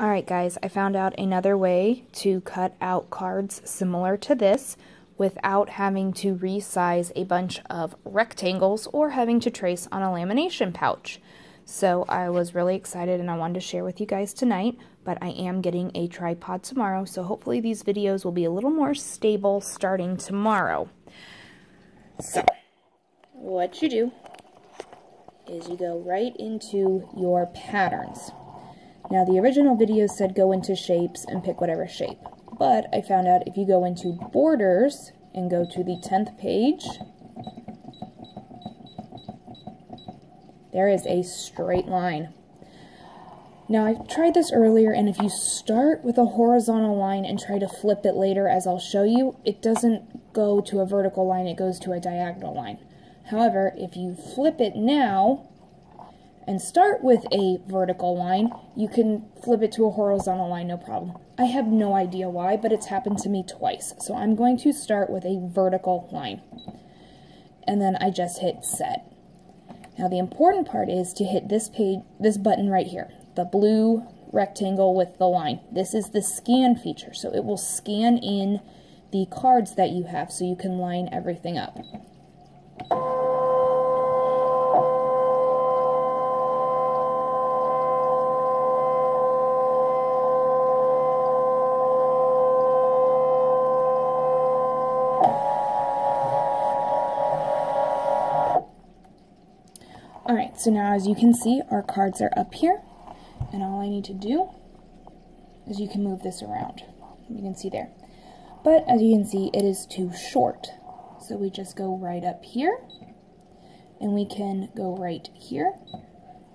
Alright guys, I found out another way to cut out cards similar to this without having to resize a bunch of rectangles or having to trace on a lamination pouch. So I was really excited and I wanted to share with you guys tonight, but I am getting a tripod tomorrow, so hopefully these videos will be a little more stable starting tomorrow. So, what you do is you go right into your patterns. Now, the original video said go into shapes and pick whatever shape, but I found out if you go into borders and go to the 10th page, there is a straight line. Now, I tried this earlier, and if you start with a horizontal line and try to flip it later, as I'll show you, it doesn't go to a vertical line, it goes to a diagonal line. However, if you flip it now and start with a vertical line, you can flip it to a horizontal line, no problem. I have no idea why, but it's happened to me twice. So I'm going to start with a vertical line. And then I just hit set. Now the important part is to hit this button right here, the blue rectangle with the line. This is the scan feature, so it will scan in the cards that you have so you can line everything up. Alright, so now as you can see, our cards are up here, and all I need to do is you can move this around. You can see there. But as you can see, it is too short. So we just go right up here, and we can go right here,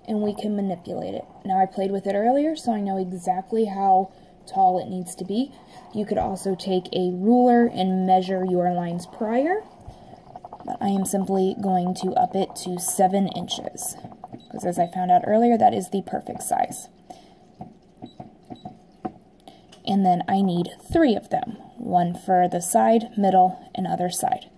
and we can manipulate it. Now I played with it earlier, so I know exactly how tall it needs to be. You could also take a ruler and measure your lines prior. I am simply going to up it to 7 inches, because as I found out earlier, that is the perfect size. And then I need 3 of them, one for the side, middle, and other side.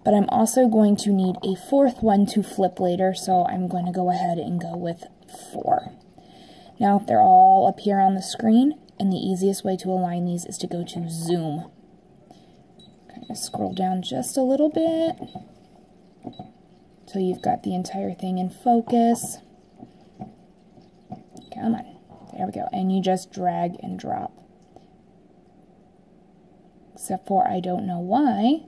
But I'm also going to need a 4th one to flip later, so I'm going to go ahead and go with 4. Now, they're all up here on the screen, and the easiest way to align these is to go to zoom. Scroll down just a little bit till you've got the entire thing in focus. Come on, there we go, and you just drag and drop. Except for I don't know why.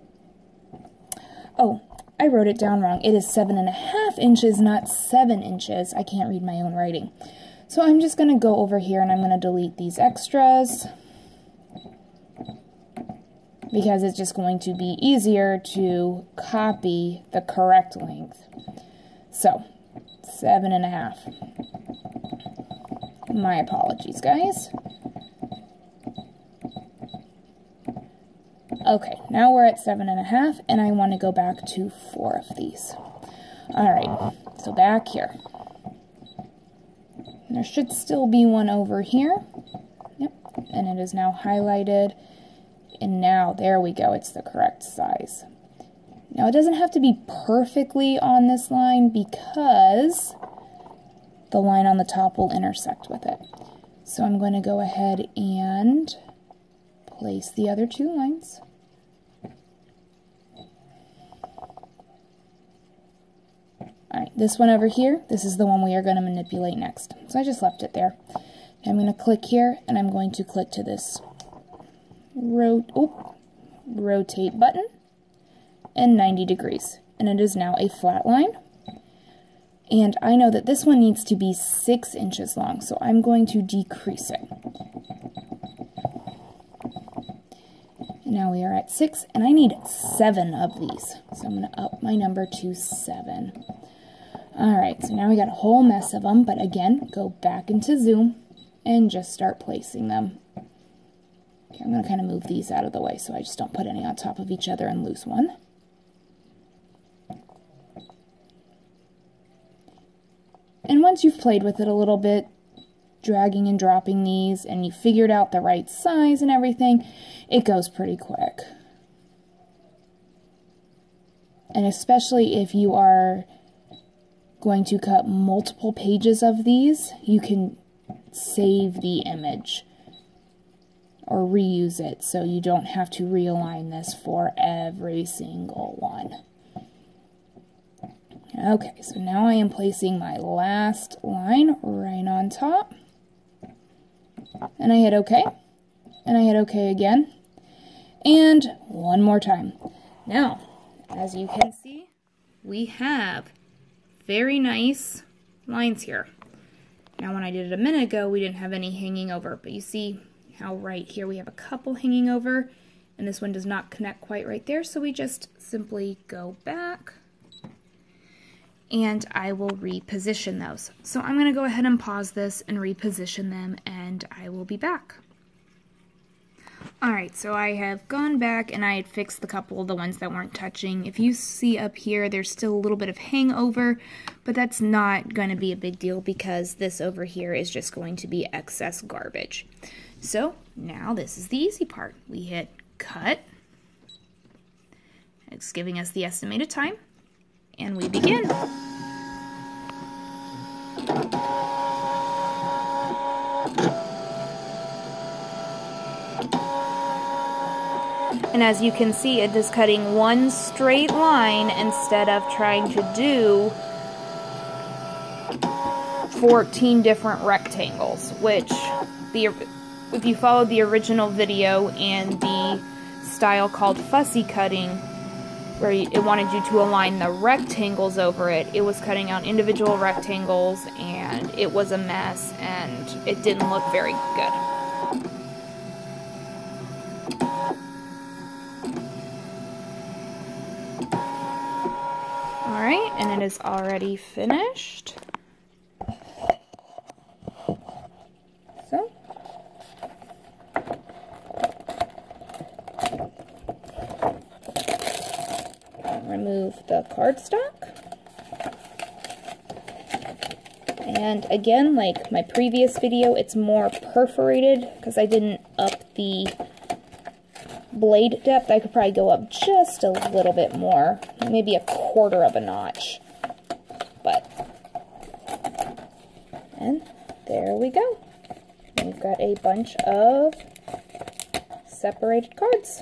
Oh, I wrote it down wrong. It is 7.5 inches, not 7 inches. I can't read my own writing. So I'm just going to go over here and I'm going to delete these extras, because it's just going to be easier to copy the correct length. So, 7.5. My apologies, guys. Okay, now we're at 7.5, and I want to go back to 4 of these. Alright, so back here. There should still be one over here. Yep, and it is now highlighted. And now, there we go, it's the correct size. Now, it doesn't have to be perfectly on this line because the line on the top will intersect with it. So I'm going to go ahead and place the other 2 lines. Alright, this one over here, this is the one we are going to manipulate next. So I just left it there. I'm going to click here, and I'm going to click to this rotate button and 90 degrees, and it is now a flat line. And I know that this one needs to be 6 inches long, so I'm going to decrease it. And now we are at 6, and I need 7 of these, so I'm going to up my number to 7. Alright, so now we got a whole mess of them, but again, go back into zoom and just start placing them. Okay, I'm going to kind of move these out of the way so I just don't put any on top of each other and lose one. And once you've played with it a little bit, dragging and dropping these, and you figured out the right size and everything, it goes pretty quick. And especially if you are going to cut multiple pages of these, you can save the image or reuse it so you don't have to realign this for every single one. Okay, so now I am placing my last line right on top. And I hit OK. And I hit OK again. And one more time. Now, as you can see, we have very nice lines here. Now, when I did it a minute ago, we didn't have any hanging over, but you see how right here we have a couple hanging over, and this one does not connect quite right there, so we just simply go back, and I will reposition those. So I'm going to go ahead and pause this and reposition them, and I will be back. Alright, so I have gone back and I had fixed the couple of the ones that weren't touching. If you see up here, there's still a little bit of hangover, but that's not going to be a big deal because this over here is just going to be excess garbage. So now this is the easy part. We hit cut. It's giving us the estimated time, and we begin. And as you can see, it is cutting one straight line instead of trying to do 14 different rectangles, which if you followed the original video and the style called fussy cutting, where it wanted you to align the rectangles over it, it was cutting out individual rectangles and it was a mess and it didn't look very good. Alright, and it is already finished. So, remove the cardstock. And again, like my previous video, it's more perforated because I didn't up the blade depth. I could probably go up just a little bit more, maybe a quarter of a notch. And there we go. We've got a bunch of separated cards.